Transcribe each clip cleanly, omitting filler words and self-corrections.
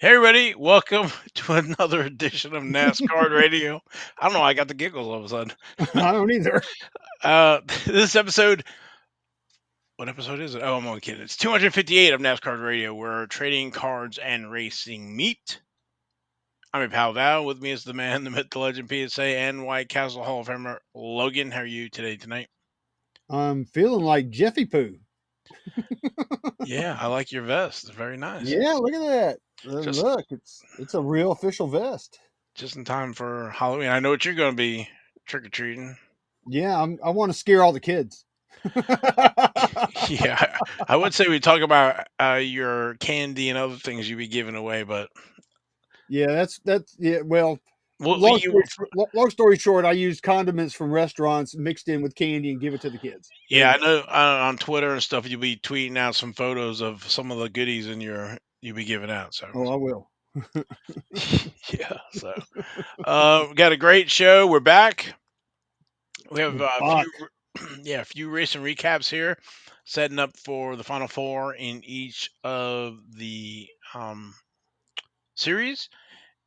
Hey everybody, welcome to another edition of NasCard Radio. I don't know, I got the giggles all of a sudden. I don't either. This episode, what episode is it? Oh, I'm only kidding. It's 258 of NasCard Radio, where trading cards and racing meet. I'm your pal Val. With me is the man, the myth, the legend, PSA, and White Castle Hall of Famer Logan. How are you tonight? I'm feeling like Jeffy Poo. Yeah, I like your vest. It's very nice. Yeah, look at that. Just Look, it's a real official vest. just in time for Halloween. I know what you're going to be trick or treating. Yeah, I want to scare all the kids. Yeah, I would say we talk about your candy and other things you'd be giving away, but Yeah, that's yeah. Well, well, you, long story short, I use condiments from restaurants mixed in with candy and give it to the kids. There yeah, you I go. know on Twitter and stuff you'll be tweeting out some photos of some of the goodies in your you'll be giving out. So Oh, I will. yeah, so we got a great show. We're back. We have We're a back. few yeah a few racing recaps here, setting up for the final four in each of the series,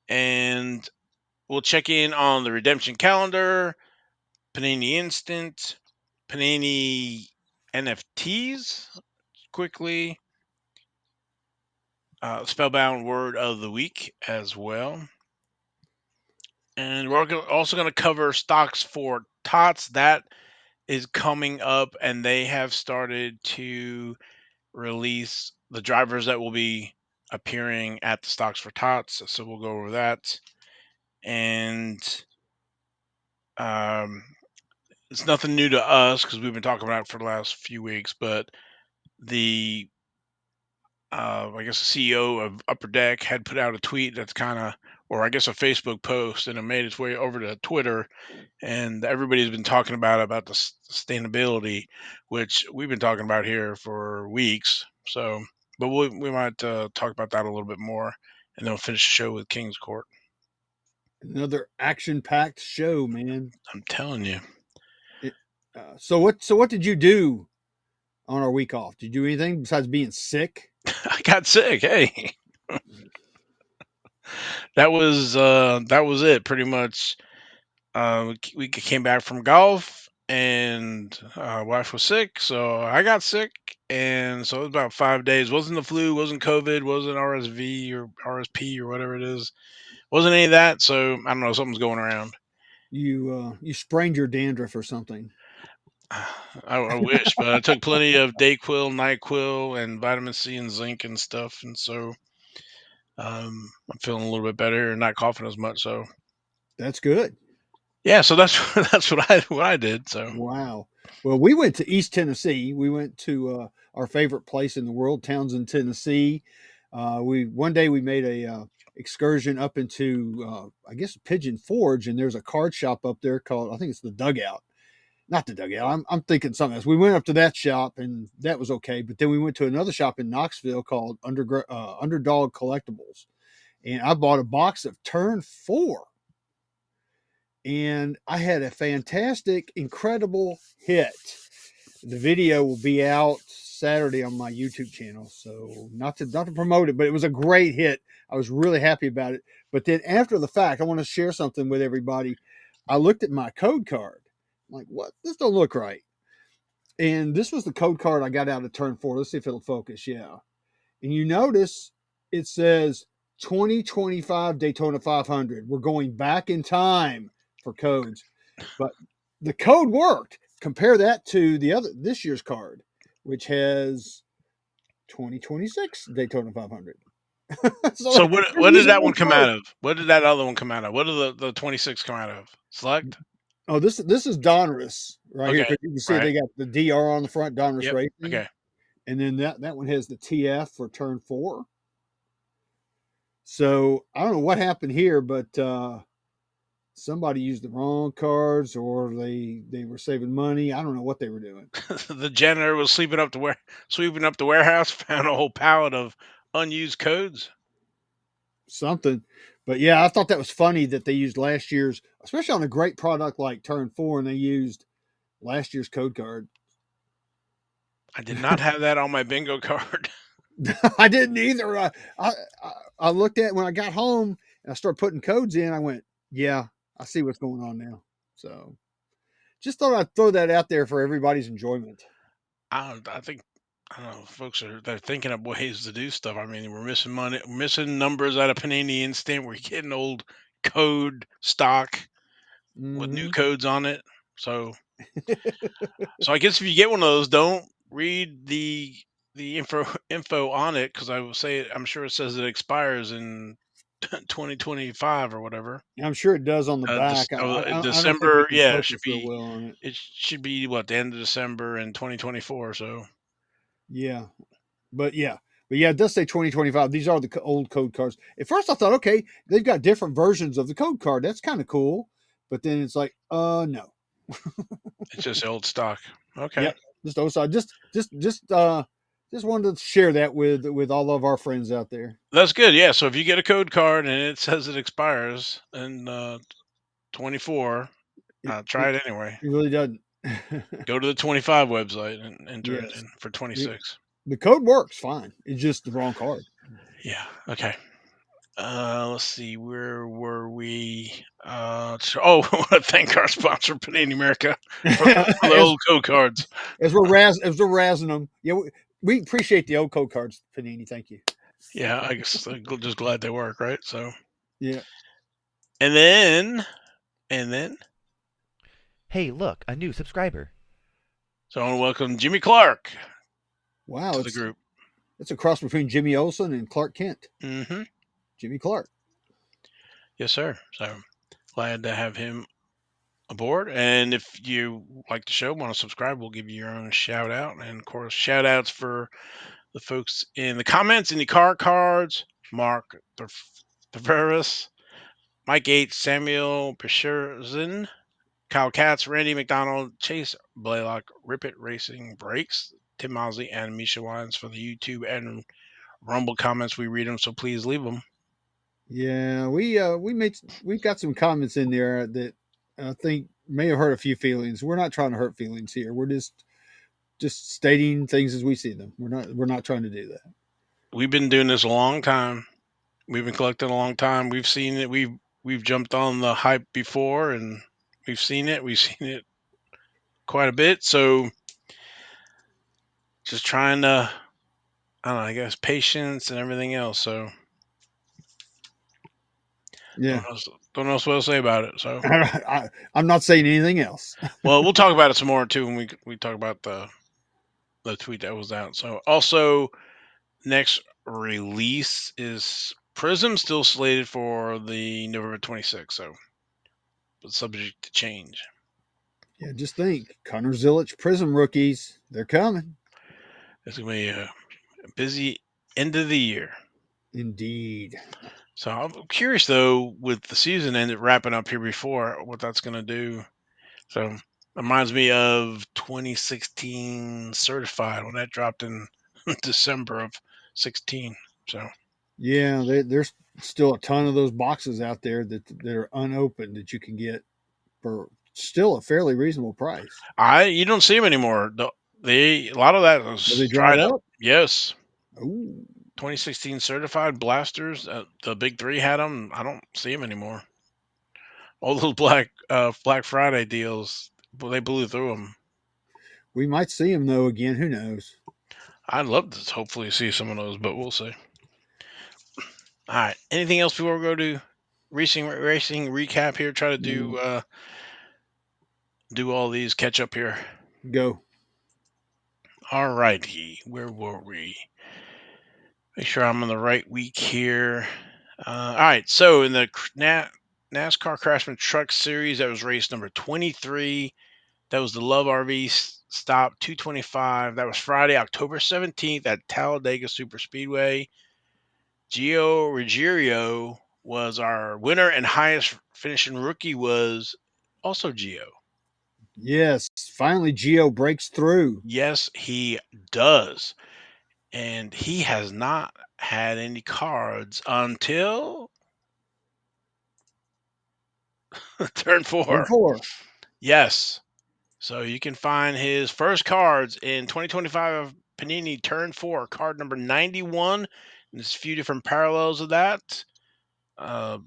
and we'll check in on the redemption calendar, Panini Instant, Panini NFTs quickly, Spellbound Word of the Week as well. And we're also going to cover Stocks for Tots. That is coming up, and they have started to release the drivers that will be appearing at the Stocks for Tots. So we'll go over that. And um, it's nothing new to us because we've been talking about it for the last few weeks, but the I guess the CEO of Upper Deck had put out a tweet that's kind of, or I guess a Facebook post, and it made its way over to Twitter, and everybody's been talking about the sustainability, which we've been talking about here for weeks. So, but we might talk about that a little bit more, and then we'll finish the show with King's Court. Another action-packed show, man. I'm telling you, It, so what did you do on our week off? Did you do anything besides being sick? I got sick. Hey, that was it pretty much. We came back from golf, and wife was sick, so I got sick, and so it was about 5 days. Wasn't the flu, wasn't COVID, wasn't RSV or RSP or whatever it is. Wasn't any of that. So I don't know. Something's going around. You sprained your dandruff or something. I wish, but I took plenty of Dayquil, Nyquil, and vitamin C and zinc and stuff, and so I'm feeling a little bit better and not coughing as much. So That's good. yeah, so that's that's what I did. So Wow. Well, we went to East Tennessee. We went to our favorite place in the world, Townsend, Tennessee. We one day we made a excursion up into I guess Pigeon Forge, and there's a card shop up there called, I think it's the Dugout. Not the Dugout. I'm thinking something else. We went up to that shop, and that was okay. But then we went to another shop in Knoxville called Underdog Collectibles, and I bought a box of Turn Four, and I had a fantastic, incredible hit. The video will be out Saturday on my YouTube channel, so not to promote it, but it was a great hit. I was really happy about it. But then after the fact, I want to share something with everybody. I looked at my code card. I'm like, what? This don't look right. And this was the code card I got out of Turn Four. Let's see if it'll focus. Yeah. And you notice it says 2025 Daytona 500. We're going back in time for codes, but the code worked. Compare that to this year's card, which has 2026 Daytona 500. So so they're what did using that one one come code. out of? What did that other one come out of? What did the 26 come out of? Select. Oh, this is Donruss right here, Okay. because you can see Right. they got the DR on the front, Donruss Yep. Racing, Okay. and then that one has the TF for Turn Four. So I don't know what happened here, but somebody used the wrong cards, or they were saving money. I don't know what they were doing. The janitor was sweeping up the warehouse, found a whole pallet of unused codes. Something. But yeah, I thought that was funny that they used last year's, especially on a great product like Turn Four, and they used last year's code card. I did not have that on my bingo card. I didn't either. I, I I looked at it when I got home and I started putting codes in. I went, yeah, I see what's going on now. So just thought I'd throw that out there for everybody's enjoyment. I think I don't know. Folks they're thinking of ways to do stuff. I mean, we're missing money, we're missing numbers out of Panini Instant. We're getting old code stock with new Hmm. codes on it. So, so I guess if you get one of those, don't read the info on it because I will say I'm sure it says it expires in 2025 or whatever. I'm sure it does on the back. I don't think you December, can yeah, focus real well on it. it should be what the end of December in 2024. So Yeah, but yeah, but yeah, it does say 2025. These are the old code cards. At first, I thought, okay, they've got different versions of the code card. That's kind of cool. But then it's like, no. it's just old stock. Okay. Yep. Just OSI. Just wanted to share that with all of our friends out there. That's good. Yeah. So if you get a code card and it says it expires in 24, It try it, it anyway. it really doesn't. Go to the 25 website and enter it Yes. in for The, 26. the code works fine. It's just the wrong card. Yeah. Okay. Let's see. Where were we? I want to thank our sponsor, Panini America, for the as old code cards. as we're razzing them. Yeah, we appreciate the old code cards, Panini. Thank you. Yeah, I guess just glad they work, right? So, Yeah. and then, and then, Hey, look, a new subscriber. so I want to welcome Jimmy Clark Wow, to the group. it's a cross between Jimmy Olsen and Clark Kent. Hmm. Jimmy Clark. Yes, sir. So glad to have him aboard. And if you like the show, want to subscribe, we'll give you your own shout out. And of course, shout outs for the folks in the comments, in the car cards, Mark Tavares, Mike H, Samuel Pesherzin, Kyle Katz, Randy McDonald, Chase Blaylock, Rip It Racing Breaks, Tim Mosley, and Misha Wines for the YouTube and Rumble comments. We read them, so please leave them. Yeah, we've got some comments in there that I think may have hurt a few feelings. We're not trying to hurt feelings here. We're just stating things as we see them. We're not trying to do that. We've been doing this a long time. We've been collecting a long time. We've seen it. We've jumped on the hype before, and we've seen it. We've seen it quite a bit. So just trying to, I don't know, I guess patience and everything else. So Yeah. don't know what to say about it. So I'm not saying anything else. well, we'll talk about it some more too when we talk about the tweet that was out. So also next release is Prism, still slated for the November 26th. So but subject to change. Yeah, just think, Connor Zilisch Prism rookies, they're coming. It's gonna be a busy end of the year. Indeed. So I'm curious though, with the season ended wrapping up here before, what that's going to do. So it reminds me of 2016 Certified when that dropped in December of 16. So Yeah, there's still a ton of those boxes out there that are unopened that you can get for still a fairly reasonable price. you don't see them anymore. They a lot of that Have they was dried dried up. up? Yes, Ooh. 2016 Certified blasters. The big three had them. I don't see them anymore. All those Black Friday deals, well, they blew through them. We might see them though again. Who knows? I'd love to hopefully see some of those, but we'll see. All right. Anything else before we go to racing recap here? Try to Mm, do all these catch up here. go. All righty. Where were we? Make sure I'm on the right week here. All right. So in the NASCAR Craftsman Truck Series, that was race number 23. That was the Love RV Stop 225. That was Friday, October 17th at Talladega Super Speedway. Gio Ruggiero was our winner, and highest finishing rookie was also Gio. Yes, finally Geo breaks through. Yes, he does. And he has not had any cards until turn Turn four. four. Yes. So you can find his first cards in 2025 Panini Turn 4, card number 91. And there's a few different parallels of that. Uh,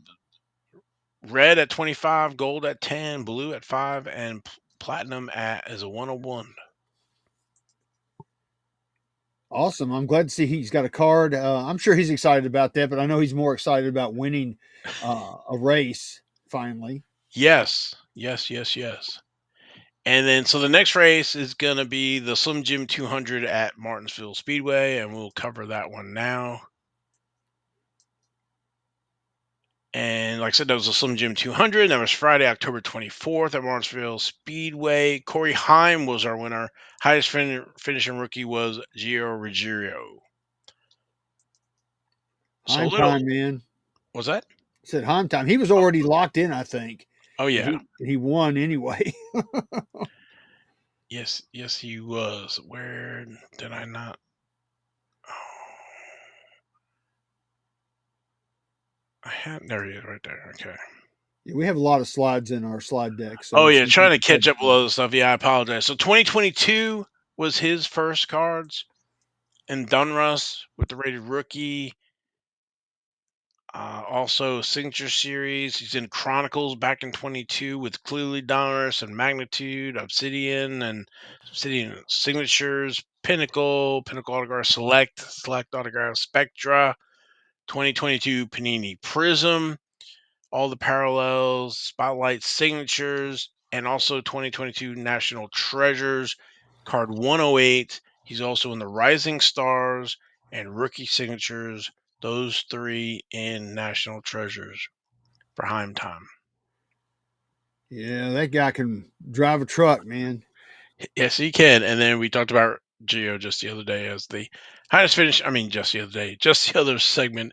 red at 25, gold at 10, blue at 5, and platinum as a 101. Awesome. I'm glad to see he's got a card. I'm sure he's excited about that, but I know he's more excited about winning a race finally. Yes, yes, yes, yes. And then, so the next race is going to be the Slim Jim 200 at Martinsville Speedway, and we'll cover that one now. And like I said, that was the Slim Jim 200. That was Friday, October 24th at Martinsville Speedway. Corey Heim was our winner. Highest finishing rookie was Gio Ruggiero. So a Heim little, time, man. was that? Said Heim time. He was already locked in, I think. Oh, And yeah. he won anyway. Yes, yes, he was. Where did I not? Oh, there he is right there. Okay. Yeah, we have a lot of slides in our slide deck, so Oh, yeah, sometimes trying to it's hard catch to up with see. other stuff. Yeah, I apologize. So 2022 was his first cards in Dunruss with the rated rookie. Also, Signature Series. He's in Chronicles back in 22 with Clearly Donruss and Magnitude, Obsidian Signatures, Pinnacle Autograph Select Autograph Spectra, 2022 Panini Prism, all the parallels, Spotlight Signatures, and also 2022 National Treasures, card 108. He's also in the Rising Stars and Rookie Signatures, those three in National Treasures for Heim time. Yeah, that guy can drive a truck, man. Yes, he can. And then we talked about Geo just the other day as the highest finish. I mean, just the other day, just the other segment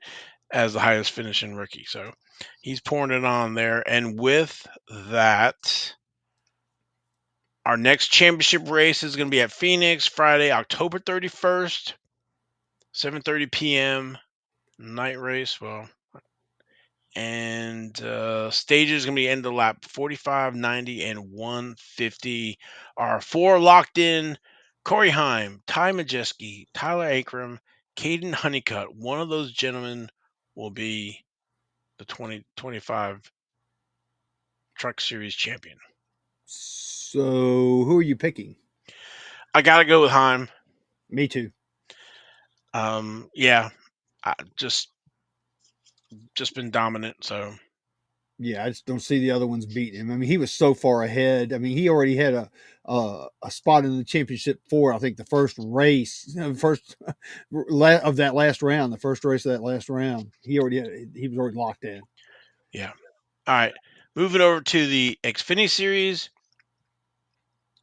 as the highest finishing rookie. So he's pouring it on there. And with that, our next championship race is going to be at Phoenix Friday, October 31st, 7:30 p.m. night race. Well, and stages is going to be end of lap 45, 90, and 150. Our four locked in: Corey Heim, Ty Majeski, Tyler Akram, Caden Honeycutt. One of those gentlemen will be the 2025 Truck Series champion. So, who are you picking? I got to go with Heim. Me too. Yeah, I just been dominant. So Yeah, I just don't see the other ones beating him. I mean, he was so far ahead. I mean, he already had a spot in the championship for I think the first race, first of that last round, the first race of that last round. He was already locked in. yeah. All right, moving over to the Xfinity Series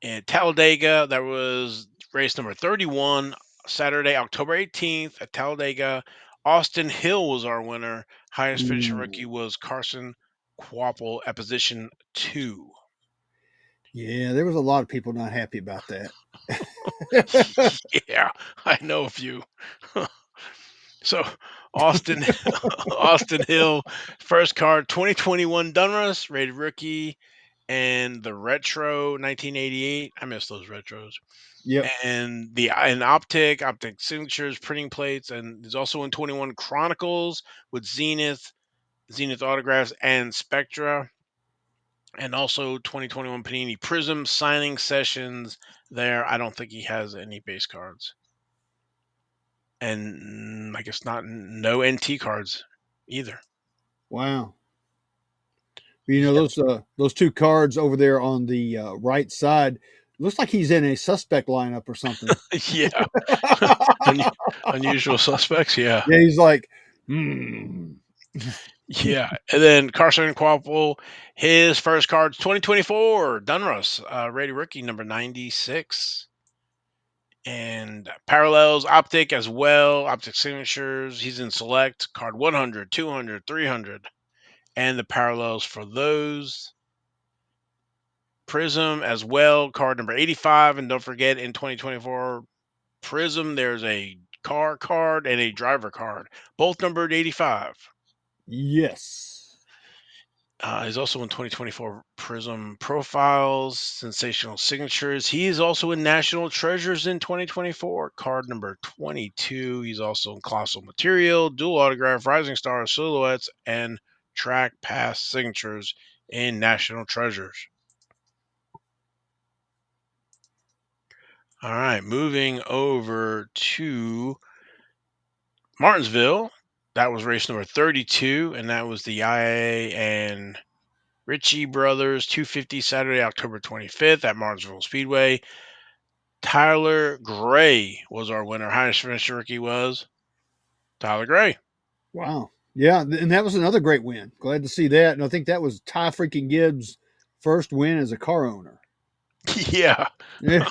in Talladega. That was race number 31, Saturday, October 18th at Talladega. Austin Hill was our winner. Highest finishing rookie Ooh. was Carson Quapple at position 2. Yeah, there was a lot of people not happy about that. Yeah, I know a few. So Austin Austin Hill, first card 2021 Dunruss, rated rookie, and the retro 1988. I miss those retros. Yep. And optic signatures, printing plates, and there's also in 21 Chronicles with Zenith autographs, and Spectra, and also 2021 Panini Prism signing sessions. There, I don't think he has any base cards, and I guess no NT cards either. Wow. You know Yep. those two cards over there on the right side. Looks like he's in a suspect lineup or something. Yeah. Un- Unusual suspects. Yeah. Yeah, he's like, hmm. Yeah, and then Carson Quapple, his first card's 2024 Dunruss, rated rookie number 96. And parallels, optic as well, optic signatures. He's in select, card 100, 200, 300. And the parallels for those. Prism as well, card number 85. And don't forget, in 2024 Prism, there's a car card and a driver card, both numbered 85. Yes. He's also in 2024 Prism Profiles, Sensational Signatures. He is also in National Treasures in 2024, card number 22. He's also in Colossal Material, Dual Autograph, Rising Star, Silhouettes, and Track Pass Signatures in National Treasures. All right, moving over to Martinsville. That was race number 32, and that was the IA and Ritchie Brothers 250 Saturday, October 25th at Martinsville Speedway. Tyler Gray was our winner. Highest finished rookie was Tyler Gray. Wow. Yeah, and that was another great win. Glad to see that. And I think that was Ty freaking Gibbs' first win as a car owner. Yeah, Yeah.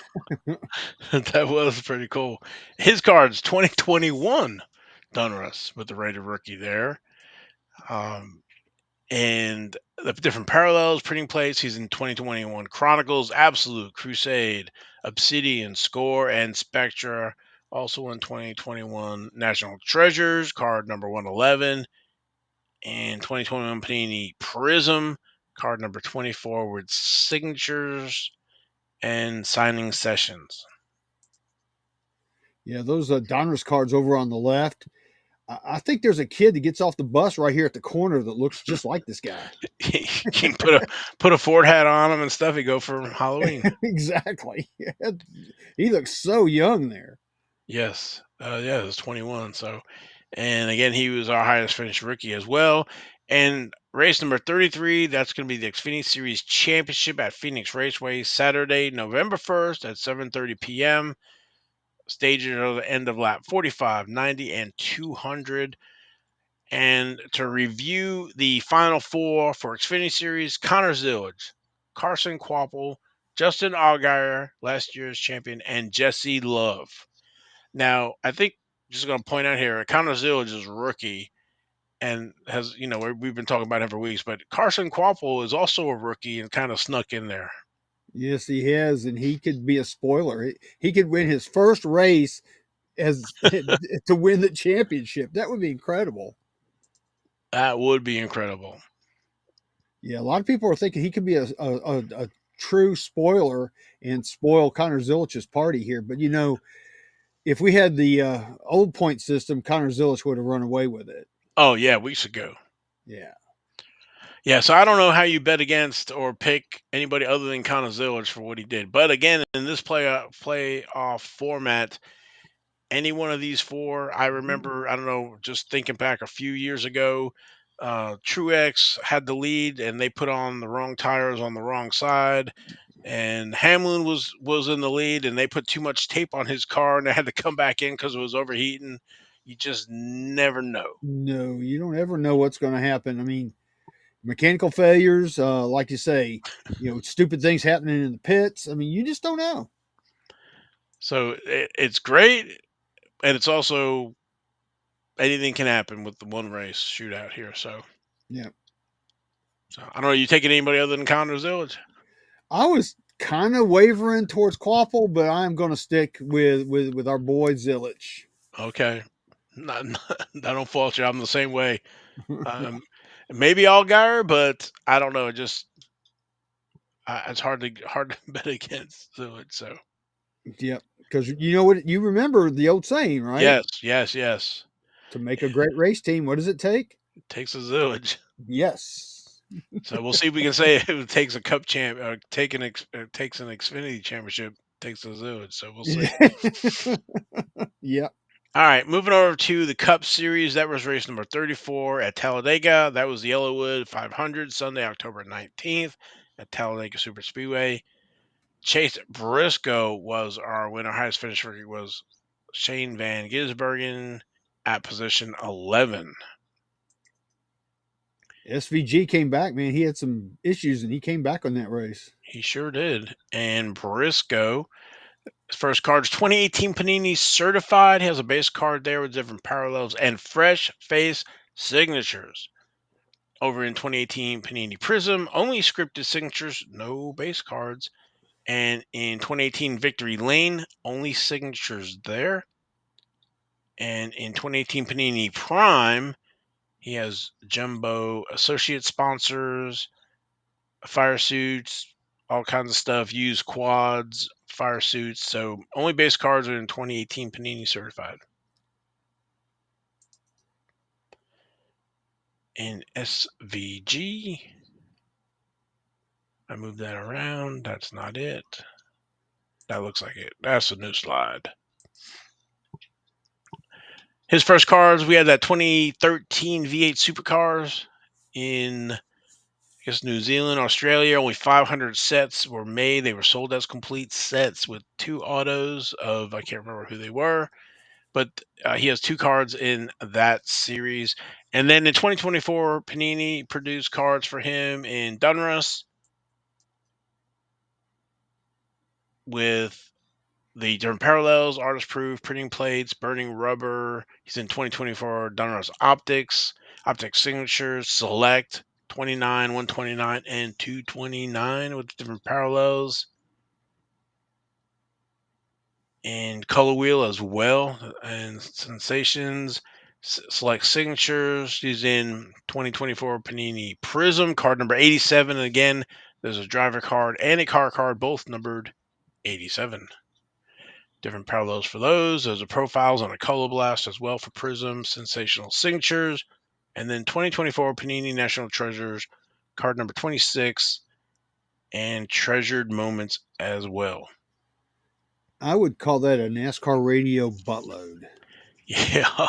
that was pretty cool. His card's 2021 Donruss with the rated rookie there. Um, and the different parallels, printing plates. He's in 2021 Chronicles, Absolute, Crusade, Obsidian, Score, and Spectra. Also in 2021 National Treasures, card number 111. And 2021 Panini Prism, card number 24 with signatures and signing sessions. Yeah, those Donruss cards over on the left. I think there's a kid that gets off the bus right here at the corner that looks just like this guy. You can put a Ford hat on him and stuff. He go for Halloween. Exactly. He looks so young there. Yes. Yeah, it was 21. So, and again, he was our highest finished rookie as well. And race number 33, that's going to be the Xfinity Series Championship at Phoenix Raceway, Saturday, November 1st at 7:30 p.m. Stages are the end of lap 45, 90, and 200. And to review the final four for Xfinity Series, Connor Zilisch, Carson Kvapil, Justin Allgaier, last year's champion, and Jesse Love. Now, I think just going to point out here, Connor Zilisch is a rookie and has, we've been talking about him for weeks, but Carson Kvapil is also a rookie and kind of snuck in there. Yes, he has, and he could be a spoiler. He could win his first race as to win the championship. That would be incredible. That would be incredible. Yeah, a lot of people are thinking he could be a true spoiler and spoil Connor Zilich's party here. But if we had the old point system, Connor Zilich would have run away with it. Oh, yeah, weeks ago. Yeah. Yeah, so I don't know how you bet against or pick anybody other than Connor Zilisch for what he did. But again, in this playoff format, any one of these four, I remember, I don't know, just thinking back a few years ago, Truex had the lead and they put on the wrong tires on the wrong side. And Hamlin was in the lead and they put too much tape on his car and they had to come back in because it was overheating. You just never know. No, you don't ever know what's going to happen. I mean, mechanical failures, like you say, stupid things happening in the pits. I mean, you just don't know. So it's great. And it's also anything can happen with the one race shootout here. So Yeah. I don't know. You taking anybody other than Connor Zilisch? I was kind of wavering towards Quaffle, but I'm going to stick with our boy Zilich. Okay. Not, I don't fault you. I'm the same way. Um, maybe Allgaier, but I don't know. It's hard to bet against Zilisch. So Yep. Because you know what? You remember the old saying, right? yes. To make a great race team, what does it take? It takes a Zilisch. Yes. So we'll see if we can say if it takes a cup champ or takes an Xfinity championship takes a Zilisch. So we'll see. Yep. All right, moving over to the Cup Series. That was race number 34 at Talladega. That was the Yellowwood 500, Sunday, October 19th at Talladega Super Speedway. Chase Briscoe was our winner. Highest finisher was Shane Van Gisbergen at position 11. SVG came back, man. He had some issues and he came back on that race. He sure did. And Briscoe, his first card is 2018 Panini Certified. He has a base card there with different parallels and fresh face signatures. Over in 2018 Panini Prism, only scripted signatures, no base cards. And in 2018 Victory Lane, only signatures there. And in 2018 Panini Prime, He has jumbo associate sponsors, fire suits, all kinds of stuff. Used quads, fire suits. So only base cards are in 2018 Panini certified. In SVG, I moved that around. That's not it. That looks like it. That's a new slide. His first cars, we had that 2013 V8 Supercars in, I guess, New Zealand, Australia. Only 500 sets were made. They were sold as complete sets with 2 autos of, I can't remember who they were, but he has 2 cards in that series. And then in 2024, Panini produced cards for him in Donruss with the different parallels, artist proof, printing plates, burning rubber. He's in 2024 Donruss Optics, Optic Signatures, Select 29, 129, and 229 with different parallels. And Color Wheel as well, and Sensations, Select Signatures. He's in 2024 Panini Prism, card number 87. And again, there's a driver card and a car card, both numbered 87. Different parallels for those. There's a profiles on a color blast as well for Prism, Sensational Signatures. And then 2024 Panini National Treasures, card number 26, and Treasured Moments as well. I would call that a NASCAR radio buttload. Yeah.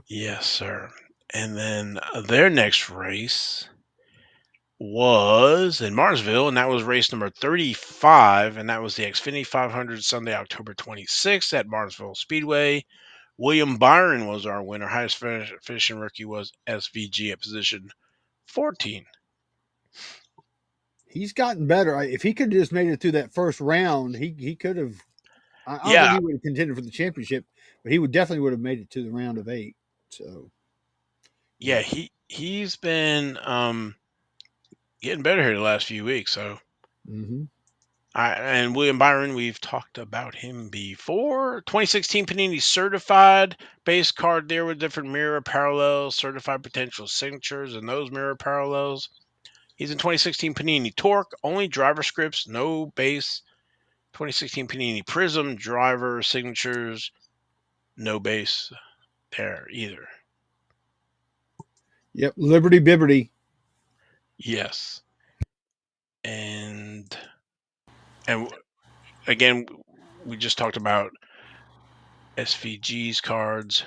Yes, sir. And then their next race was in Martinsville, and that was race number 35, and that was the Xfinity 500 Sunday, October 26th at Martinsville Speedway. William Byron was our winner. Highest finishing rookie was SVG at position 14. He's gotten better. If he could have just made it through that first round, he could have. I don't think Yeah, he would have contended for the championship, but he would definitely would have made it to the round of 8. So, yeah, yeah. he's been getting better here the last few weeks. So, Mm-hmm. and William Byron, we've talked about him before. 2016 Panini certified base card there with different mirror parallels, certified potential signatures, and those mirror parallels. He's in 2016 Panini Torque, only driver scripts, no base. 2016 Panini Prism, driver signatures, no base there either. Yep. Liberty Bibberty. Yes. And again, we just talked about SVG's cards.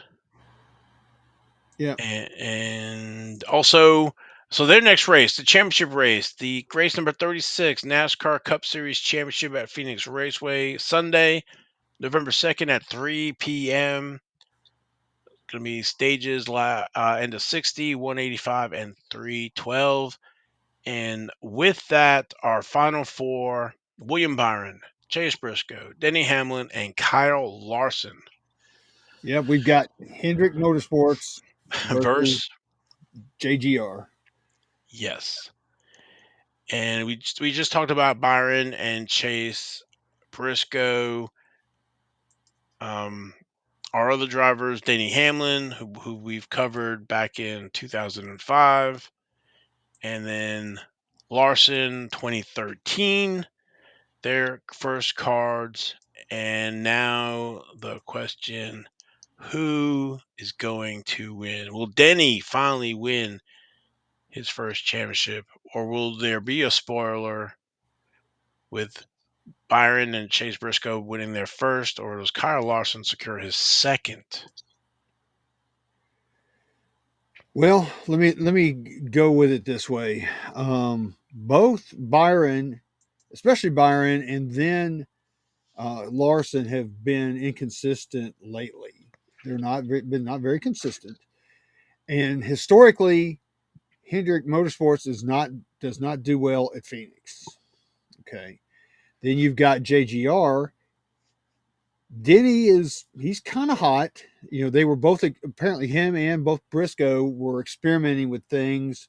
Yeah. And also, so their next race, the championship race, the race number 36, NASCAR Cup Series Championship at Phoenix Raceway, Sunday, November 2nd at 3 p.m. Going to be stages into 60, 185, and 312. And with that, our final 4, William Byron, Chase Briscoe, Denny Hamlin, and Kyle Larson Yeah. We've got Hendrick Motorsports versus verse. JGR. Yes. And we just talked about Byron and Chase Briscoe. Our other drivers, Denny Hamlin, who we've covered back in 2005, and then Larson 2013, their first cards. And now the question, who is going to win? Will Denny finally win his first championship, or will there be a spoiler with Byron and Chase Briscoe winning their first, or does Kyle Larson secure his second? Well, let me go with it this way. Both Byron, especially Byron, and then Larson have been inconsistent lately. They're not very consistent, and historically, Hendrick Motorsports does not do well at Phoenix. Okay, then you've got JGR. Denny he's kind of hot. You know, they were both apparently him and both Briscoe were experimenting with things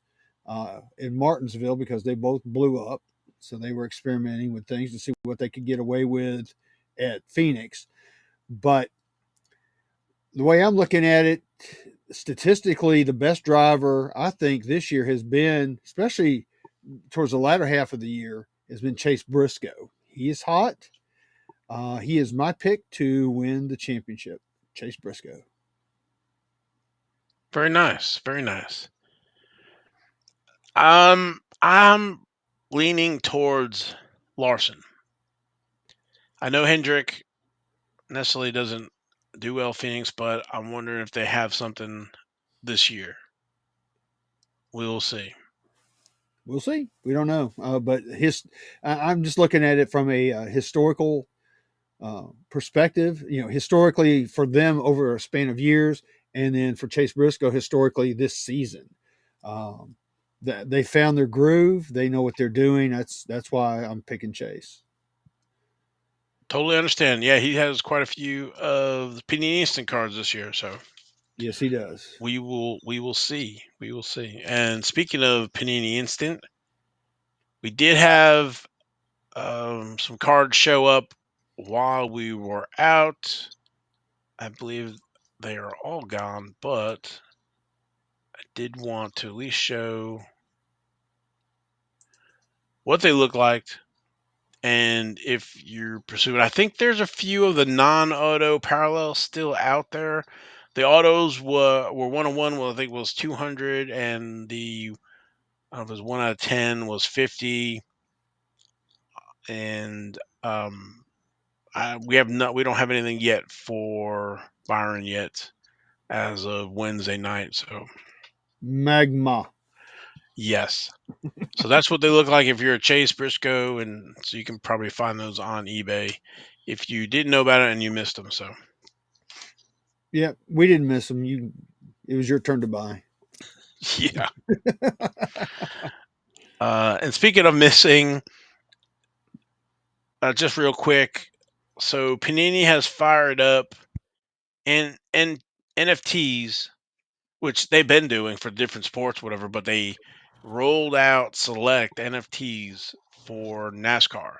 in Martinsville because they both blew up. So they were experimenting with things to see what they could get away with at Phoenix. But the way I'm looking at it, statistically, the best driver I think this year has been, especially towards the latter half of the year, has been Chase Briscoe. He is hot. He is my pick to win the championship. Chase Briscoe. Very nice. Very nice. I'm leaning towards Larson. I know Hendrick necessarily doesn't do well Phoenix, but I'm wondering if they have something this year. We will see. We'll see. We don't know, but I'm just looking at it from a historical perspective. Historically for them over a span of years, and then for Chase Briscoe historically this season. Um, they found their groove. They know what they're doing. That's why I'm picking Chase. Totally understand. Yeah, he has quite a few of the Panini Instant cards this year, so Yes, he does. we will see. We will see. And speaking of Panini Instant, we did have some cards show up while we were out. I believe they are all gone, but I did want to at least show what they look like. And if you're pursuing, I think there's a few of the non-auto parallels still out there. The autos were 101. Well, I think was 200, and the I don't know if it was 1 out of 10 was 50. And we don't have anything yet for Byron yet as of Wednesday night. So Magma. yes, so that's what they look like if you're a Chase Briscoe, and so you can probably find those on eBay if you didn't know about it and you missed them. So Yeah, we didn't miss him. It was your turn to buy. yeah. And speaking of missing, just real quick, so Panini has fired up and NFTs, which they've been doing for different sports, whatever, but they rolled out select NFTs for NASCAR.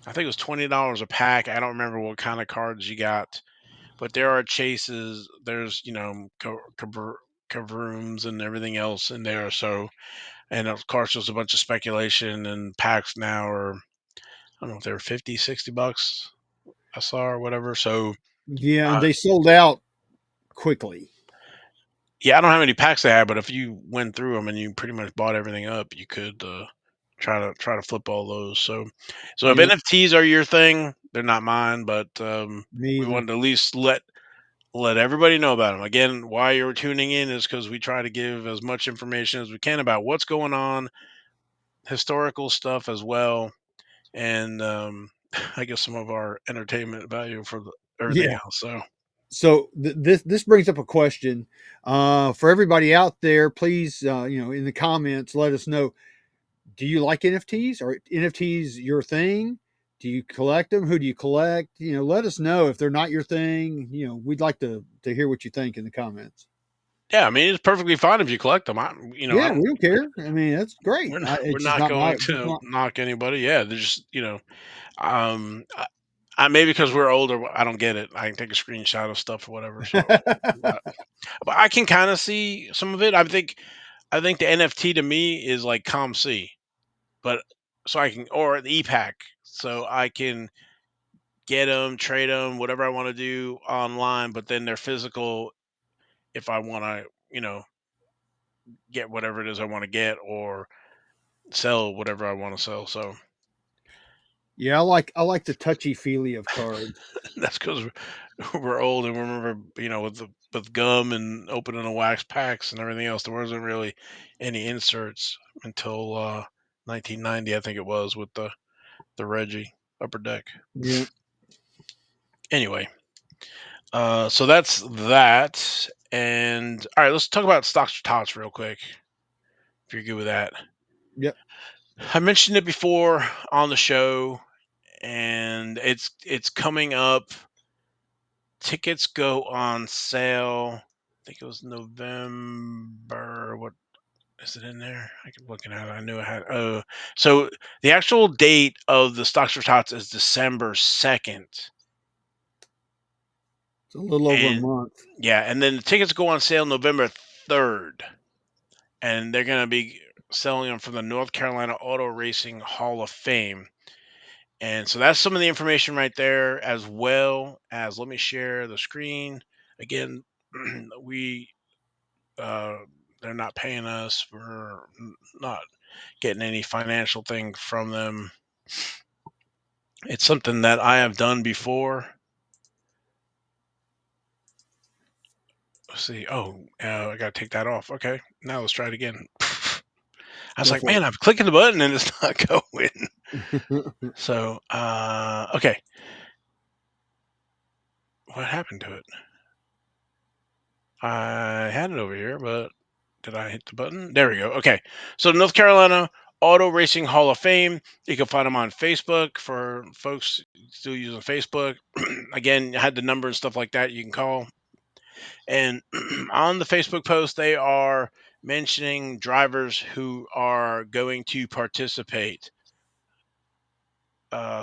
I think it was $20 a pack. I don't remember what kind of cards you got, but there are chases. There's Kavrooms and everything else in there. So, and of course, there's a bunch of speculation, and packs now are, I don't know if they were 50, $60 I saw or whatever. So, Yeah, and uh, they sold out quickly. yeah, I don't know how many packs they had, but if you went through them and you pretty much bought everything up, you could try to flip all those. So if Yep, NFTs are your thing, they're not mine, but me we either. wanted to at least let everybody know about them. Again, why you're tuning in is because we try to give as much information as we can about what's going on, historical stuff as well, and I guess some of our entertainment value for everything Yeah. else. So So this brings up a question for everybody out there. Please, in the comments, let us know. Do you like NFTs? Are NFTs your thing? Do you collect them? Who do you collect? Let us know if they're not your thing. We'd like to hear what you think in the comments. yeah, I mean it's perfectly fine if you collect them. I Yeah, don't. we don't care. I mean, that's great. We're It's just not not my. going Just to not. knock anybody. Yeah, they're just um, I maybe because we're older, I don't get it. I can take a screenshot of stuff or whatever. So, but I can kind of see some of it. I think the NFT to me is like ComC, but so I can or the EPAC, so I can get them, trade them, whatever I want to do online. But then they're physical if I want to, get whatever it is I want to get or sell whatever I want to sell. So Yeah, I like the touchy feely of cards. that's because we're old and we remember, with gum and opening the wax packs and everything else. There wasn't really any inserts until 1990, I think it was, with the Reggie Upper Deck. Yeah. Anyway, so that's that. And all right, let's talk about stocks for tots real quick. If you're good with that, Yep. I mentioned it before on the show, and it's coming up. Tickets go on sale. I think it was November. What is it in there? I keep looking at it. I knew I had. Oh, so the actual date of the Stocks for Tots is December 2nd. It's a little over a And month. yeah, and then the tickets go on sale November 3rd, and they're going to be selling them from the North Carolina Auto Racing Hall of Fame. And so that's some of the information right there, as well as let me share the screen again. we uh, they're not paying us. We're not getting any financial thing from them. It's something that I have done before. Let's see. Oh, I got to take that off. Okay, now let's try it again. I was Go like, for man, I'm clicking the button and it's not going. it. So, okay, what happened to it? I had it over here, but did I hit the button? There we go. Okay. So North Carolina Auto Racing Hall of Fame. You can find them on Facebook for folks still using Facebook. Again, I had the number and stuff like that you can call. And on the Facebook post, they are mentioning drivers who are going to participate.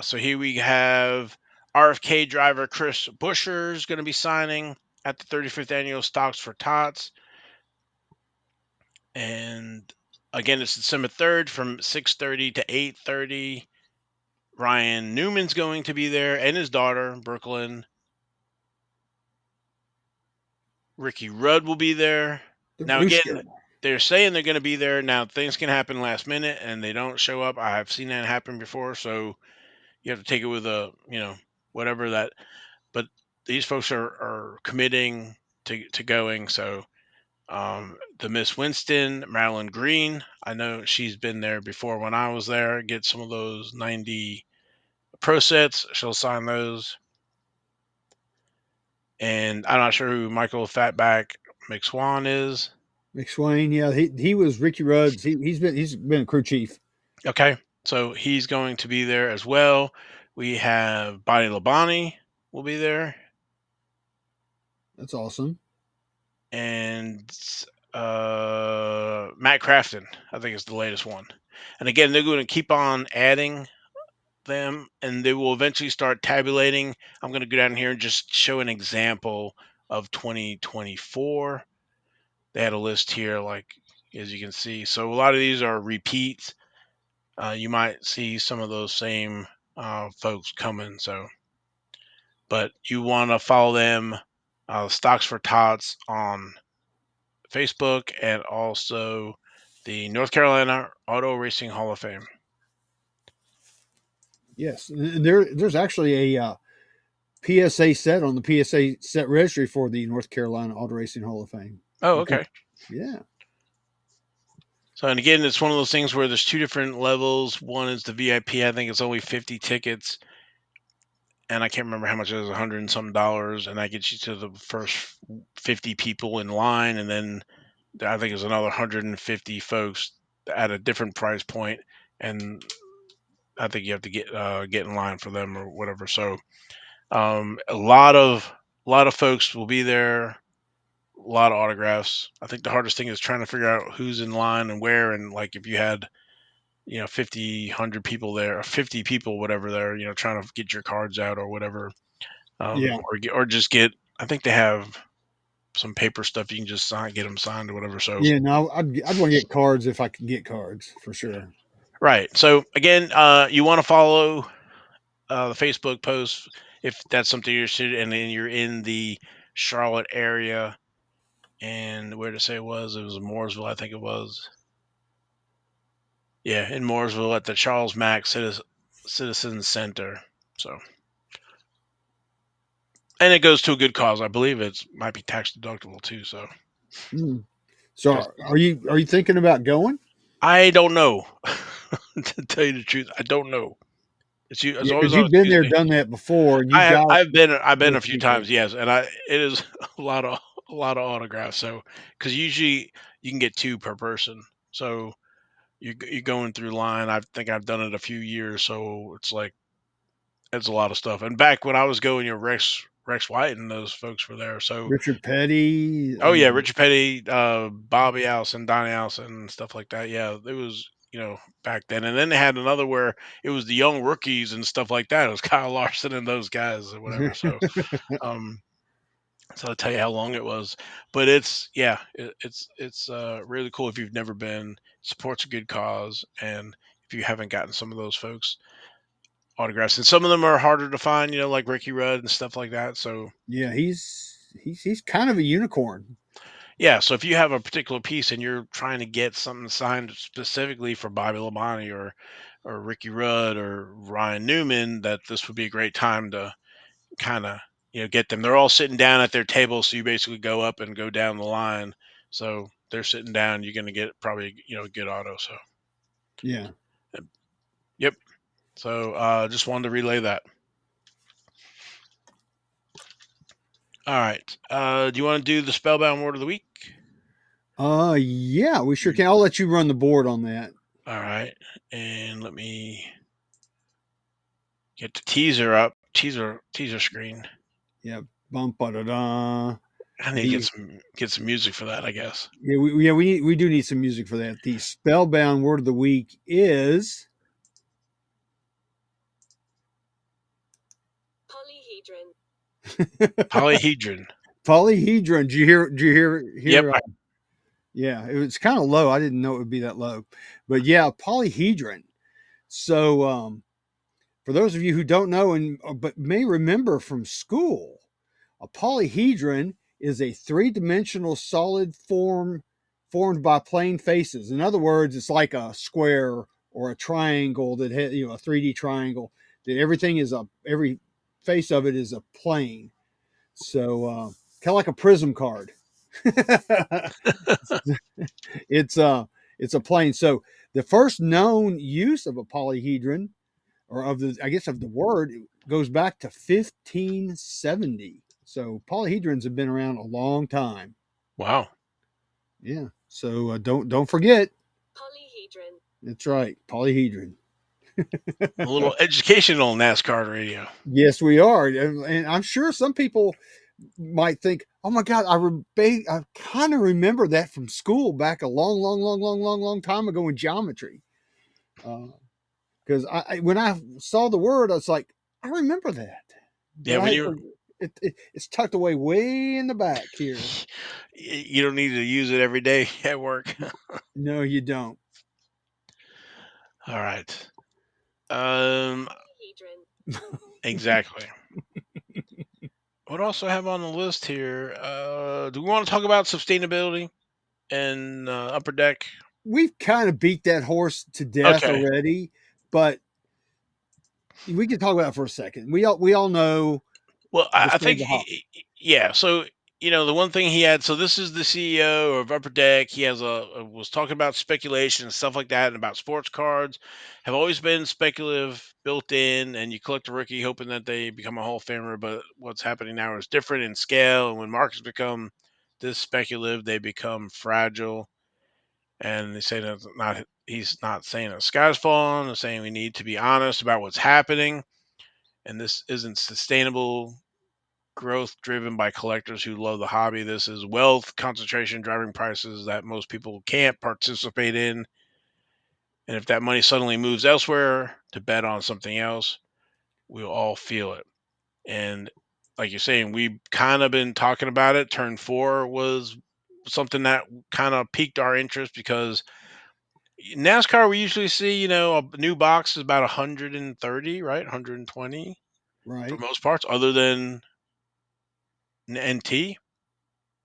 So here we have RFK driver Chris Buescher is going to be signing at the 35th annual Stocks-For-Tots. And again, it's December 3rd from 6:30 to 8:30. Ryan Newman's going to be there and his daughter, Brooklyn. Ricky Rudd will be there. The Now, again, rooster. they're saying they're going to be there. Now, things can happen last minute and they don't show up. I have seen that happen before. So you have to take it with whatever that. But these folks are committing to going. So the Miss Winston, Marilyn Green. I know she's been there before when I was there. Get some of those 90 pro sets. She'll sign those. And I'm not sure who Michael Fatback McSwan is. McSwain, yeah, he was Ricky Rudd's. He's been a crew chief. Okay. So he's going to be there as well. We have Bonnie Labonte will be there. That's awesome. And Matt Crafton, I think is the latest one. And again, they're going to keep on adding them and they will eventually start tabulating. I'm going to go down here and just show an example of 2024. They had a list here, like as you can see. So a lot of these are repeats. You might see some of those same folks coming. So, but you want to follow them, Stocks-For-Tots on Facebook and also the North Carolina Auto Racing Hall of Fame. Yes, and there's actually a PSA set on the PSA set registry for the North Carolina Auto Racing Hall of Fame. Oh, You can, okay. yeah, So, and again, it's one of those things where there's two different levels. One is the VIP. I think it's only 50 tickets, and I can't remember how much it is, 100 and some dollars, and that gets you to the first 50 people in line, and then I think there's another 150 folks at a different price point, and I think you have to get in line for them or whatever. So, a lot of folks will be there. A lot of autographs. I think the hardest thing is trying to figure out who's in line and where, and like if you had 50 100 people there or 50 people whatever there, trying to get your cards out or whatever, yeah, or just get, I think they have some paper stuff you can just get them signed or whatever. So yeah. No, I'd want to get cards if I could get cards for sure. right, so again, you want to follow the Facebook post if that's something you're interested in, and then you're in the Charlotte area. And where to say it was in Mooresville, I think it was. Yeah, in Mooresville at the Charles Mack Citizens Center. So, and it goes to a good cause. I believe it might be tax deductible too. So, Mm. So because are you thinking about going? I don't know, to tell you the truth, I don't know. It's Yeah, always because on a you've been there, Tuesday. done that before, and I you've have got I've been a those few people. times, yes, and it is a lot of autographs. So, because usually you can get two per person. So you're going through line. I think I've done it a few years, so it's like it's a lot of stuff. And back when I was going, Rex White and those folks were there. So, Richard Petty. oh yeah, Richard Petty, Bobby Allison, Donnie Allison, and stuff like that. Yeah, it was back then. And then they had another where it was the young rookies and stuff like that. It was Kyle Larson and those guys or whatever. So, um, So I'll tell you how long it was. But it's yeah, it's really cool if you've never been. Supports a good cause, and if you haven't gotten some of those folks autographs, and some of them are harder to find, like Ricky Rudd and stuff like that. So Yeah, he's kind of a unicorn. yeah, so if you have a particular piece and you're trying to get something signed specifically for Bobby Labonte or Ricky Rudd or Ryan Newman, that this would be a great time to kind of get them. They're all sitting down at their table, so you basically go up and go down the line. So they're sitting down. You're going to get probably a good auto. So Yeah. yep. So just wanted to relay that. All right. Do you want to do the spellbound word of the week? Yeah, we sure can. I'll let you run the board on that. All right. And let me get the teaser up. Teaser screen. Yeah. Bum ba da da. I need to get some music for that, I guess. Yeah, we do need some music for that. The spellbound word of the week is Polyhedron. Polyhedron. Polyhedron. Did you hear? Did you hear? Yep. Yeah, it was kind of low. I didn't know it would be that low, but yeah, polyhedron. So, for those of you who don't know and but may remember from school, a polyhedron is a three-dimensional solid form formed by plane faces. In other words, it's like a square or a triangle that has, a 3D triangle that every face of it is a plane. So, kind of like a prism card. it's a plane. So the first known use of a polyhedron, or of the word, goes back to 1570. So polyhedrons have been around a long time. Wow. Yeah. So don't forget. Polyhedron. That's right, polyhedron. A little educational NasCard radio. Yes, we are, and I'm sure some people might think, "Oh my God, I kind of remember that from school back a long, long, long, long, long, long time ago in geometry." Because when I saw the word, I was like, I remember that, Yeah, but when you it's tucked away way in the back here. you don't need to use it every day at work. No, you don't. All right. Polyhedron. Exactly. What else do I have on the list here? Do we want to talk about sustainability and upper deck? We've kind of beat that horse to death Okay. already, but we can talk about it for a second. We all know Well, the I state of think, the hobby, yeah. So the one thing he had. So this is the CEO of Upper Deck. He has was talking about speculation and stuff like that, and about sports cards have always been speculative, built in, and you collect a rookie hoping that they become a Hall of Famer. But what's happening now is different in scale, and when markets become this speculative, they become fragile. And they say that's not. He's not saying the sky's falling. He's saying we need to be honest about what's happening, and this isn't sustainable growth driven by collectors who love the hobby. This is wealth concentration driving prices that most people can't participate in. And if that money suddenly moves elsewhere to bet on something else, we'll all feel it. And like you're saying, we've kind of been talking about it. Turn four was something that kind of piqued our interest because NASCAR, we usually see, a new box is about 130, right? 120 for right? most parts, other than NT.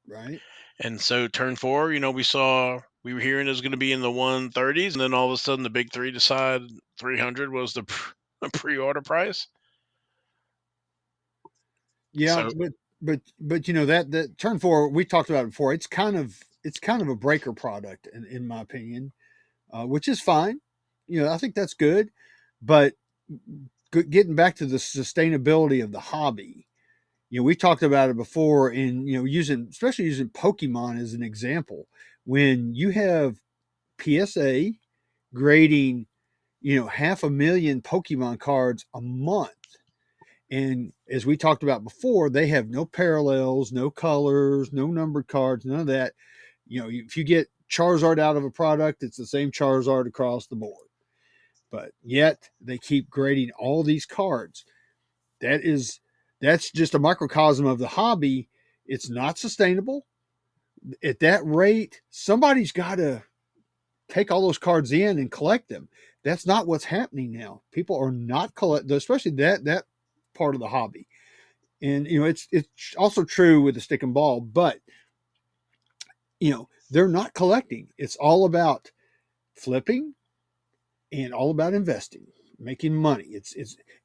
Right. And so turn four, we were hearing it was going to be in the 130s, and then all of a sudden the big three decide 300 was the pre-order price. Yeah, So but that turn four we talked about it before. It's kind of a breaker product in my opinion, which is fine. I think that's good, but getting back to the sustainability of the hobby, we talked about it before in especially using Pokemon as an example. When you have PSA grading, 500,000 Pokemon cards a month. And as we talked about before, they have no parallels, no colors, no numbered cards, none of that. If you get Charizard out of a product, it's the same Charizard across the board. But yet they keep grading all these cards. That's just a microcosm of the hobby. It's not sustainable. At that rate, somebody's got to take all those cards in and collect them. That's not what's happening now. People are not collect, especially that part of the hobby. And it's also true with the stick and ball, but they're not collecting. It's all about flipping and all about investing, making money. It's